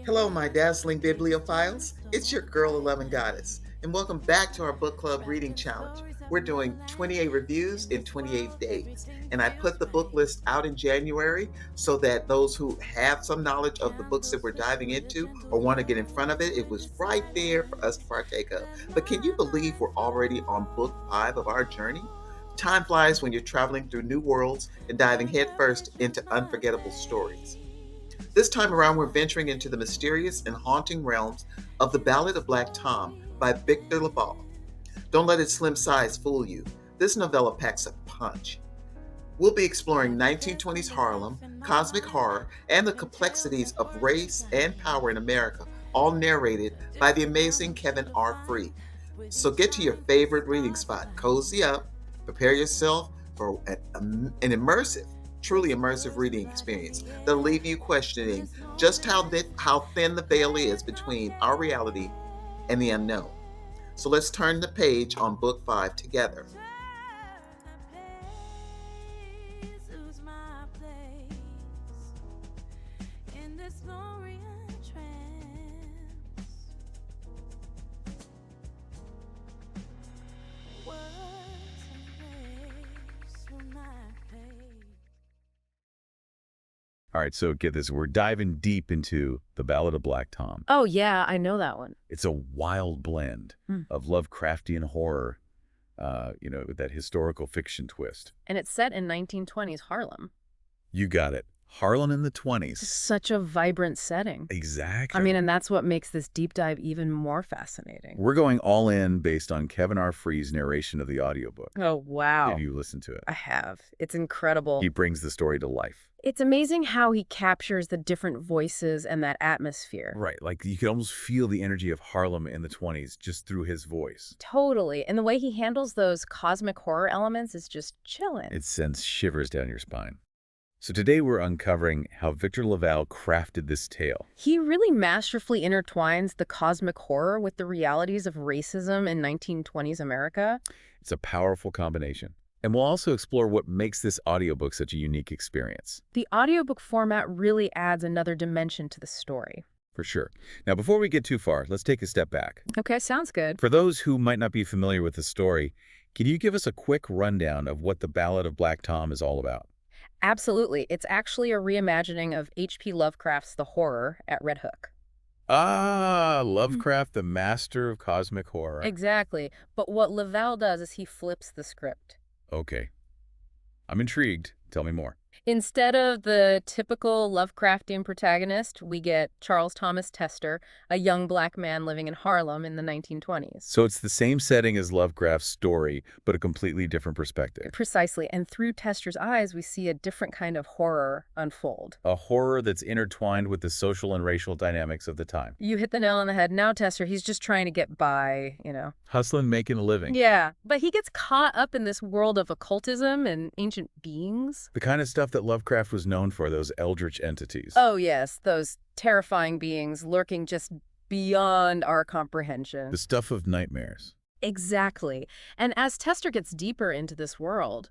Hello, my dazzling bibliophiles. It's your girl, 11 Goddess, and welcome back to our book club reading challenge. We're doing 28 reviews in 28 days, and I put the book list out in January so that those who have some knowledge of the books that we're diving into or want to get in front of it, it was right there for us to partake of. But can you believe we're already on book 5 of our journey? Time flies when you're traveling through new worlds and diving headfirst into unforgettable stories. This time around, we're venturing into the mysterious and haunting realms of The Ballad of Black Tom by Victor LaValle. Don't let its slim size fool you. This novella packs a punch. We'll be exploring 1920s Harlem, cosmic horror, and the complexities of race and power in America, all narrated by the amazing Kevin R. Free. So get to your favorite reading spot, cozy up, prepare yourself for an immersive, truly immersive reading experience that'll leave you questioning just how thin the veil is between our reality and the unknown. So let's turn the page on book 5 together. All right, so get this. We're diving deep into The Ballad of Black Tom. Oh, yeah, I know that one. It's a wild blend of Lovecraftian horror, with that historical fiction twist. And it's set in 1920s Harlem. You got it. Harlem in the 20s. Such a vibrant setting. Exactly. I mean, and that's what makes this deep dive even more fascinating. We're going all in based on Kevin R. Free's narration of the audiobook. Oh, wow. Have you listened to it? I have. It's incredible. He brings the story to life. It's amazing how he captures the different voices and that atmosphere. Right, like you could almost feel the energy of Harlem in the 20s just through his voice. Totally. And the way he handles those cosmic horror elements is just chilling. It sends shivers down your spine. So today we're uncovering how Victor LaValle crafted this tale. He really masterfully intertwines the cosmic horror with the realities of racism in 1920s America. It's a powerful combination. And we'll also explore what makes this audiobook such a unique experience. The audiobook format really adds another dimension to the story. For sure. Now, before we get too far, let's take a step back. Okay, sounds good. For those who might not be familiar with the story, can you give us a quick rundown of what The Ballad of Black Tom is all about? Absolutely. It's actually a reimagining of H.P. Lovecraft's The Horror at Red Hook. Ah, Lovecraft, the master of cosmic horror. Exactly. But what LaValle does is he flips the script. Okay. I'm intrigued. Tell me more. Instead of the typical Lovecraftian protagonist, we get Charles Thomas Tester, a young black man living in Harlem in the 1920s. So it's the same setting as Lovecraft's story, but a completely different perspective. Precisely. And through Tester's eyes, we see a different kind of horror unfold. A horror that's intertwined with the social and racial dynamics of the time. You hit the nail on the head. Now Tester, he's just trying to get by, Hustling, making a living. Yeah, but he gets caught up in this world of occultism and ancient beings. The kind of stuff that Lovecraft was known for, those eldritch entities. Oh, yes, those terrifying beings lurking just beyond our comprehension. The stuff of nightmares. Exactly. And as Tester gets deeper into this world,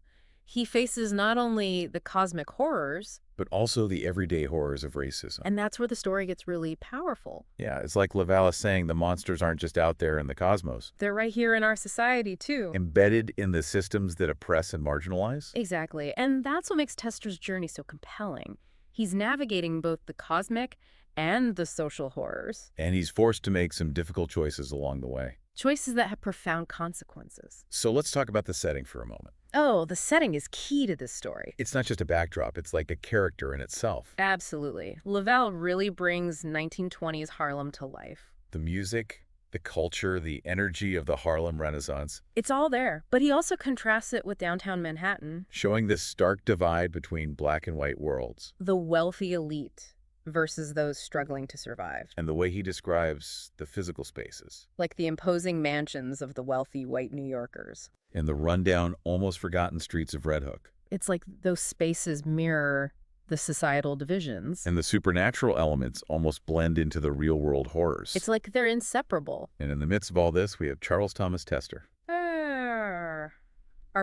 he faces not only the cosmic horrors, but also the everyday horrors of racism. And that's where the story gets really powerful. Yeah, it's like LaValle is saying the monsters aren't just out there in the cosmos. They're right here in our society, too. Embedded in the systems that oppress and marginalize? Exactly. And that's what makes Tester's journey so compelling. He's navigating both the cosmic and the social horrors. And he's forced to make some difficult choices along the way. Choices that have profound consequences. So let's talk about the setting for a moment. Oh, the setting is key to this story. It's not just a backdrop, it's like a character in itself. Absolutely. LaValle really brings 1920s Harlem to life. The music, the culture, the energy of the Harlem Renaissance. It's all there, but he also contrasts it with downtown Manhattan. Showing this stark divide between black and white worlds. The wealthy elite versus those struggling to survive. And the way he describes the physical spaces. Like the imposing mansions of the wealthy white New Yorkers. And the rundown, almost forgotten streets of Red Hook. It's like those spaces mirror the societal divisions. And the supernatural elements almost blend into the real-world horrors. It's like they're inseparable. And in the midst of all this, we have Charles Thomas Tester. Our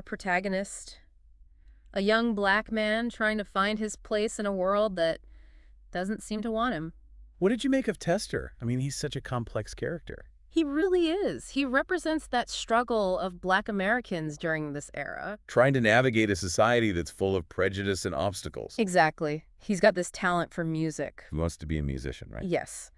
protagonist. A young black man trying to find his place in a world that doesn't seem to want him. What did you make of Tester? I mean, he's such a complex character. He really is. He represents that struggle of Black Americans during this era. Trying to navigate a society that's full of prejudice and obstacles. Exactly. He's got this talent for music. He wants to be a musician, right? Yes.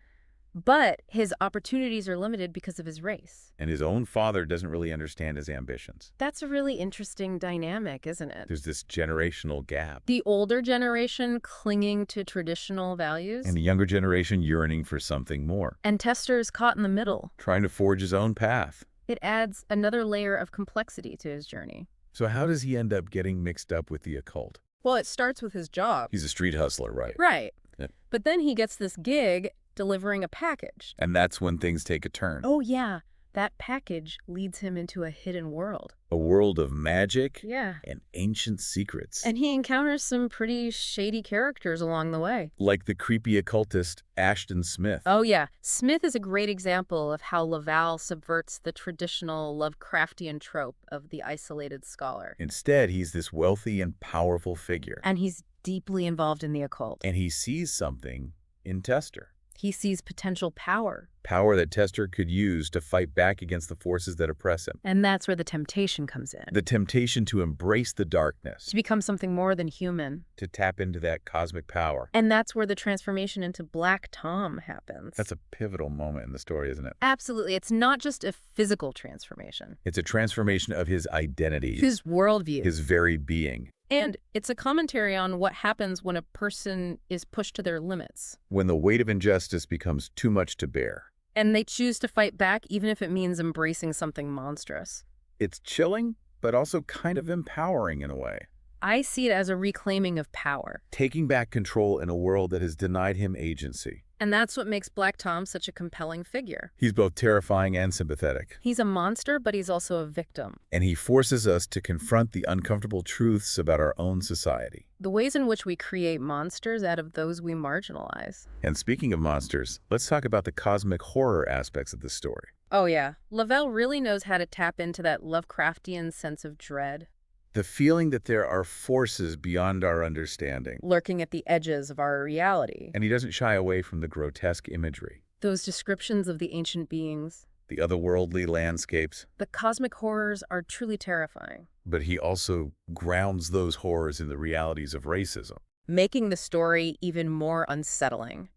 But his opportunities are limited because of his race. And his own father doesn't really understand his ambitions. That's a really interesting dynamic, isn't it? There's this generational gap. The older generation clinging to traditional values. And the younger generation yearning for something more. And Tester is caught in the middle. Trying to forge his own path. It adds another layer of complexity to his journey. So how does he end up getting mixed up with the occult? Well, it starts with his job. He's a street hustler, right? Right. Yeah. But then he gets this gig delivering a package. And that's when things take a turn. Oh, yeah. That package leads him into a hidden world. A world of magic Yeah. and ancient secrets. And he encounters some pretty shady characters along the way. Like the creepy occultist Ashton Smith. Oh, yeah. Smith is a great example of how LaValle subverts the traditional Lovecraftian trope of the isolated scholar. Instead, he's this wealthy and powerful figure. And he's deeply involved in the occult. And he sees something in Tester. He sees potential power. Power that Tester could use to fight back against the forces that oppress him. And that's where the temptation comes in. The temptation to embrace the darkness. To become something more than human. To tap into that cosmic power. And that's where the transformation into Black Tom happens. That's a pivotal moment in the story, isn't it? Absolutely. It's not just a physical transformation. It's a transformation of his identity. His worldview. His very being. And it's a commentary on what happens when a person is pushed to their limits. When the weight of injustice becomes too much to bear. And they choose to fight back even if it means embracing something monstrous. It's chilling, but also kind of empowering in a way. I see it as a reclaiming of power. Taking back control in a world that has denied him agency. And that's what makes Black Tom such a compelling figure. He's both terrifying and sympathetic. He's a monster, but he's also a victim. And he forces us to confront the uncomfortable truths about our own society. The ways in which we create monsters out of those we marginalize. And speaking of monsters, let's talk about the cosmic horror aspects of this story. Oh yeah, LaValle really knows how to tap into that Lovecraftian sense of dread. The feeling that there are forces beyond our understanding. Lurking at the edges of our reality. And he doesn't shy away from the grotesque imagery. Those descriptions of the ancient beings. The otherworldly landscapes. The cosmic horrors are truly terrifying. But he also grounds those horrors in the realities of racism. Making the story even more unsettling.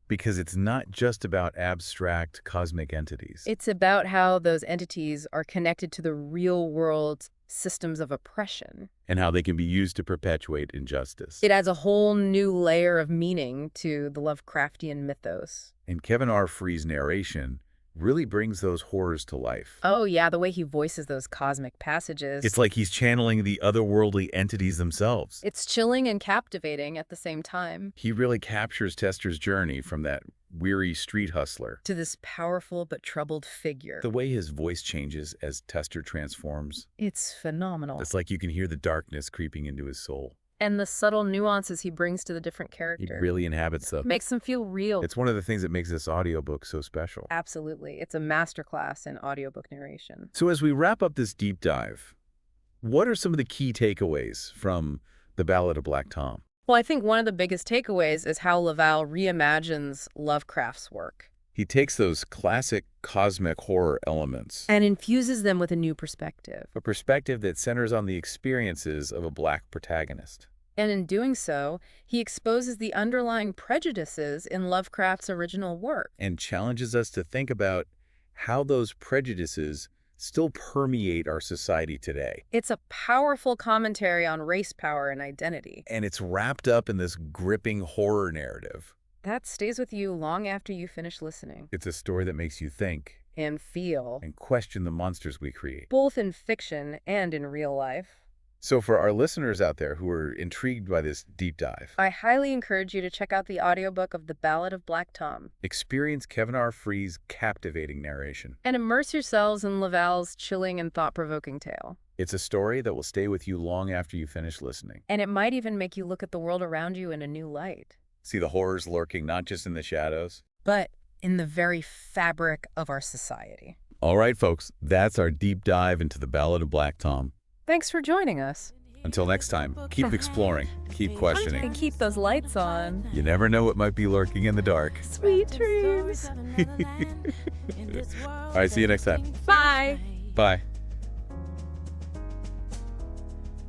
Because it's not just about abstract cosmic entities. It's about how those entities are connected to the real world systems of oppression. And how they can be used to perpetuate injustice. It adds a whole new layer of meaning to the Lovecraftian mythos. And Kevin R. Free's narration really brings those horrors to life. Oh yeah, the way he voices those cosmic passages. It's like he's channeling the otherworldly entities themselves. It's chilling and captivating at the same time. He really captures Tester's journey from that weary street hustler to this powerful but troubled figure. The way his voice changes as Tester transforms. It's phenomenal. It's like you can hear the darkness creeping into his soul. And the subtle nuances he brings to the different characters. He really inhabits them. Makes them feel real. It's one of the things that makes this audiobook so special. Absolutely. It's a masterclass in audiobook narration. So as we wrap up this deep dive, what are some of the key takeaways from The Ballad of Black Tom? Well, I think one of the biggest takeaways is how LaValle reimagines Lovecraft's work. He takes those classic cosmic horror elements and infuses them with a new perspective. A perspective that centers on the experiences of a Black protagonist. And in doing so, he exposes the underlying prejudices in Lovecraft's original work. And challenges us to think about how those prejudices still permeate our society today. It's a powerful commentary on race, power, and identity. And it's wrapped up in this gripping horror narrative. That stays with you long after you finish listening. It's a story that makes you think. And feel. And question the monsters we create. Both in fiction and in real life. So for our listeners out there who are intrigued by this deep dive, I highly encourage you to check out the audiobook of The Ballad of Black Tom. Experience Kevin R. Free's captivating narration. And immerse yourselves in LaValle's chilling and thought-provoking tale. It's a story that will stay with you long after you finish listening. And it might even make you look at the world around you in a new light. See the horrors lurking not just in the shadows, but in the very fabric of our society. All right, folks, that's our deep dive into The Ballad of Black Tom. Thanks for joining us. Until next time, keep exploring, keep questioning. And keep those lights on. You never know what might be lurking in the dark. Sweet dreams. All right, see you next time. Bye. Bye.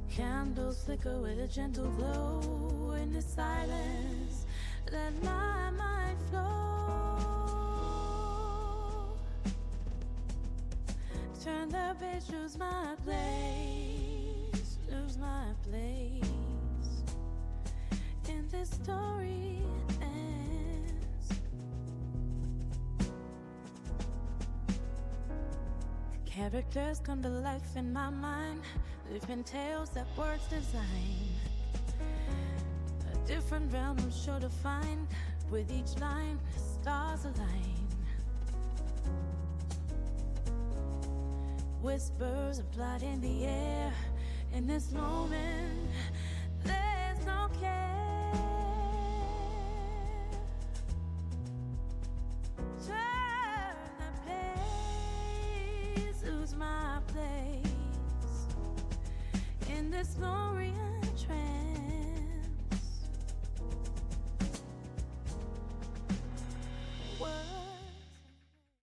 Candles flicker with a gentle glow in the silence. Let my mind flow. Turn the page, lose my place, lose my place. In this story ends. Characters come to life in my mind. Different tales that words design. A different realm I'm sure to find. With each line, stars align. Whispers of blood in the air. In this moment, there's no care. Turn the page, lose my place in this glorious trance.